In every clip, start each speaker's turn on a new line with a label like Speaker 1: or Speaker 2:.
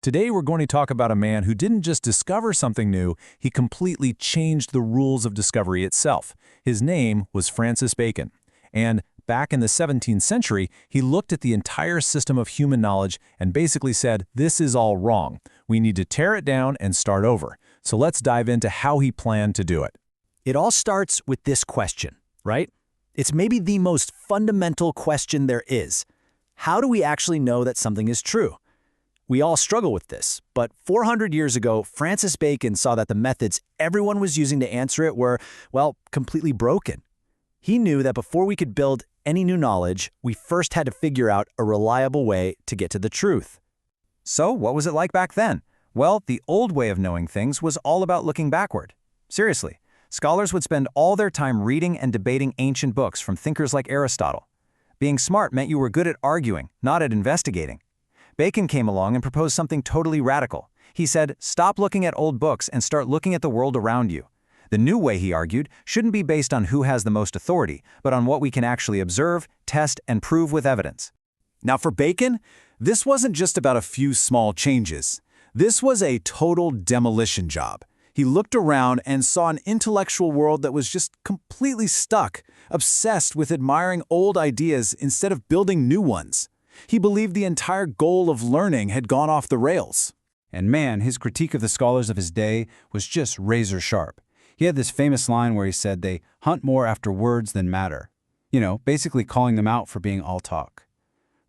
Speaker 1: Today we're going to talk about a man who didn't just discover something new, he completely changed the rules of discovery itself. His name was Francis Bacon. And back in the 17th century, he looked at the entire system of human knowledge and basically said, this is all wrong. We need to tear it down and start over. So let's dive into how he planned to do it.
Speaker 2: It all starts with this question, right? It's maybe the most fundamental question there is. How do we actually know that something is true? We all struggle with this, but 400 years ago, Francis Bacon saw that the methods everyone was using to answer it were, well, completely broken. He knew that before we could build any new knowledge, we first had to figure out a reliable way to get to the truth.
Speaker 3: So what was it like back then? Well, the old way of knowing things was all about looking backward. Seriously, scholars would spend all their time reading and debating ancient books from thinkers like Aristotle. Being smart meant you were good at arguing, not at investigating. Bacon came along and proposed something totally radical. He said, stop looking at old books and start looking at the world around you. The new way, he argued, shouldn't be based on who has the most authority, but on what we can actually observe, test, and prove with evidence.
Speaker 1: Now for Bacon, this wasn't just about a few small changes. This was a total demolition job. He looked around and saw an intellectual world that was just completely stuck, obsessed with admiring old ideas instead of building new ones. He believed the entire goal of learning had gone off the rails.
Speaker 3: And man, his critique of the scholars of his day was just razor sharp. He had this famous line where he said they hunt more after words than matter. You know, basically calling them out for being all talk.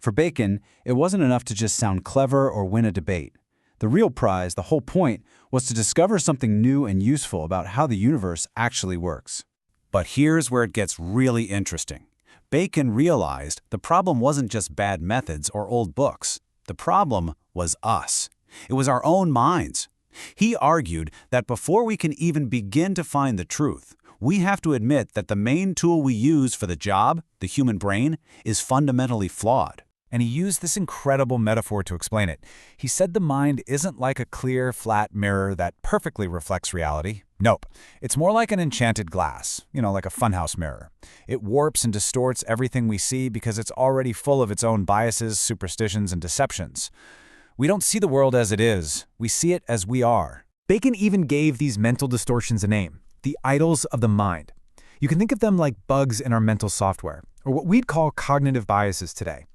Speaker 3: For Bacon, it wasn't enough to just sound clever or win a debate. The real prize, the whole point, was to discover something new and useful about how the universe actually works.
Speaker 1: But here's where it gets really interesting. Bacon realized the problem wasn't just bad methods or old books. The problem was us. It was our own minds. He argued that before we can even begin to find the truth, we have to admit that the main tool we use for the job, the human brain, is fundamentally flawed. And he used this incredible metaphor to explain it. He said the mind isn't like a clear, flat mirror that perfectly reflects reality. Nope. It's more like an enchanted glass, like a funhouse mirror. It warps and distorts everything we see because it's already full of its own biases, superstitions, and deceptions. We don't see the world as it is. We see it as we are. Bacon even gave these mental distortions a name, the idols of the mind. You can think of them like bugs in our mental software, or what we'd call cognitive biases today.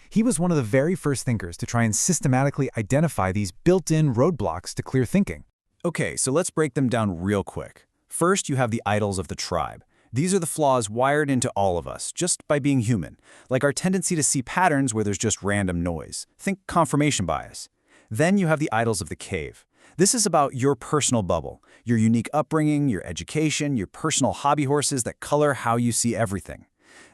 Speaker 1: He was one of the very first thinkers to try and systematically identify these built-in roadblocks to clear thinking. Okay, so let's break them down real quick. First, you have the idols of the tribe. These are the flaws wired into all of us, just by being human, like our tendency to see patterns where there's just random noise. Think confirmation bias. Then you have the idols of the cave. This is about your personal bubble, your unique upbringing, your education, your personal hobby horses that color how you see everything.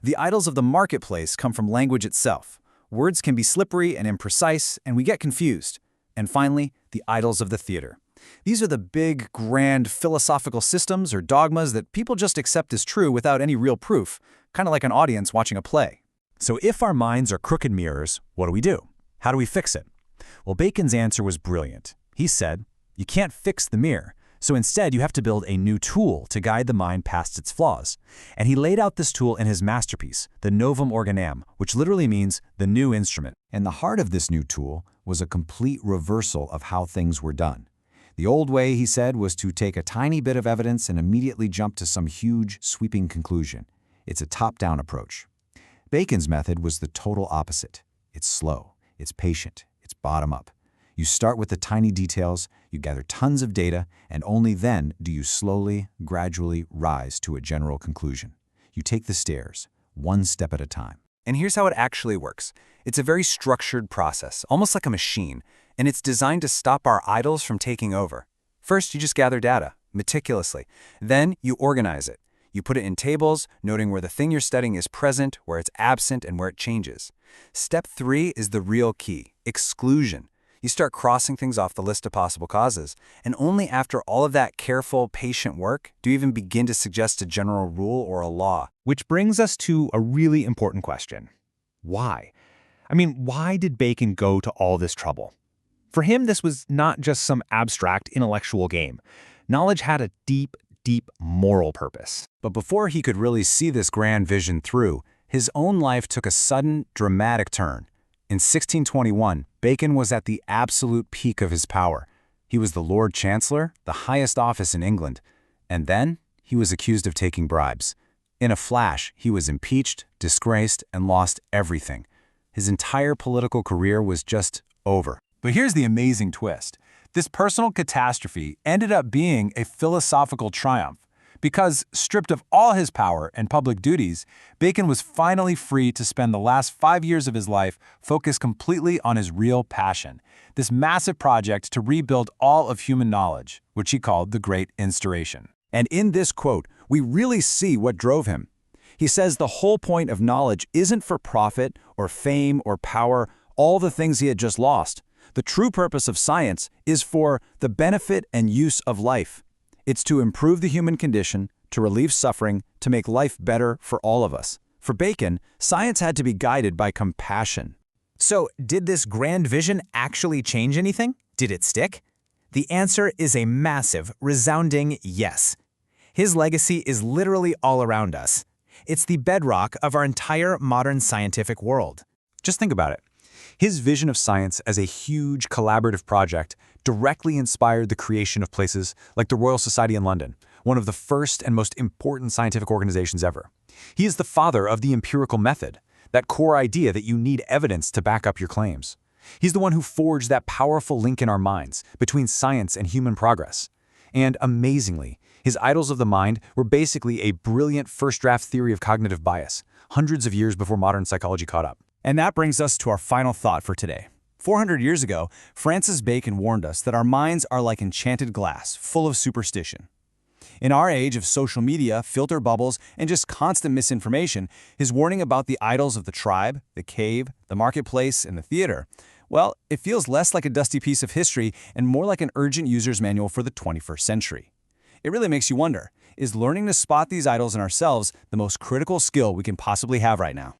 Speaker 1: The idols of the marketplace come from language itself. Words can be slippery and imprecise, and we get confused. And finally, the idols of the theater. These are the big, grand, philosophical systems or dogmas that people just accept as true without any real proof, kind of like an audience watching a play. So if our minds are crooked mirrors, what do we do? How do we fix it? Well, Bacon's answer was brilliant. He said, you can't fix the mirror, so instead you have to build a new tool to guide the mind past its flaws. And he laid out this tool in his masterpiece, the Novum Organum, which literally means the new instrument.
Speaker 4: And the heart of this new tool was a complete reversal of how things were done. The old way, he said, was to take a tiny bit of evidence and immediately jump to some huge, sweeping conclusion. It's a top-down approach. Bacon's method was the total opposite. It's slow, it's patient, it's bottom-up. You start with the tiny details, you gather tons of data, and only then do you slowly, gradually rise to a general conclusion. You take the stairs, one step at a time.
Speaker 3: And here's how it actually works. It's a very structured process, almost like a machine, and it's designed to stop our idols from taking over. First, you just gather data, meticulously. Then, you organize it. You put it in tables, noting where the thing you're studying is present, where it's absent, and where it changes. Step 3 is the real key, exclusion. You start crossing things off the list of possible causes, and only after all of that careful, patient work do you even begin to suggest a general rule or a law.
Speaker 5: Which brings us to a really important question. Why? Why did Bacon go to all this trouble? For him, this was not just some abstract intellectual game. Knowledge had a deep, deep moral purpose.
Speaker 1: But before he could really see this grand vision through, his own life took a sudden, dramatic turn. In 1621, Bacon was at the absolute peak of his power. He was the Lord Chancellor, the highest office in England. And then he was accused of taking bribes. In a flash, he was impeached, disgraced, and lost everything. His entire political career was just over.
Speaker 3: But here's the amazing twist. This personal catastrophe ended up being a philosophical triumph. Because, stripped of all his power and public duties, Bacon was finally free to spend the last 5 years of his life focused completely on his real passion, this massive project to rebuild all of human knowledge, which he called the Great Instauration.
Speaker 2: And in this quote, we really see what drove him. He says the whole point of knowledge isn't for profit or fame or power, all the things he had just lost. The true purpose of science is for the benefit and use of life. It's to improve the human condition, to relieve suffering, to make life better for all of us. For Bacon, science had to be guided by compassion.
Speaker 6: So, did this grand vision actually change anything? Did it stick? The answer is a massive, resounding yes. His legacy is literally all around us. It's the bedrock of our entire modern scientific world.
Speaker 3: Just think about it. His vision of science as a huge collaborative project directly inspired the creation of places like the Royal Society in London, one of the first and most important scientific organizations ever. He is the father of the empirical method, that core idea that you need evidence to back up your claims. He's the one who forged that powerful link in our minds between science and human progress. And amazingly, his idols of the mind were basically a brilliant first-draft theory of cognitive bias, hundreds of years before modern psychology caught up.
Speaker 2: And that brings us to our final thought for today. 400 years ago, Francis Bacon warned us that our minds are like enchanted glass, full of superstition. In our age of social media, filter bubbles, and just constant misinformation, his warning about the idols of the tribe, the cave, the marketplace, and the theater, well, it feels less like a dusty piece of history and more like an urgent user's manual for the 21st century. It really makes you wonder, is learning to spot these idols in ourselves the most critical skill we can possibly have right now?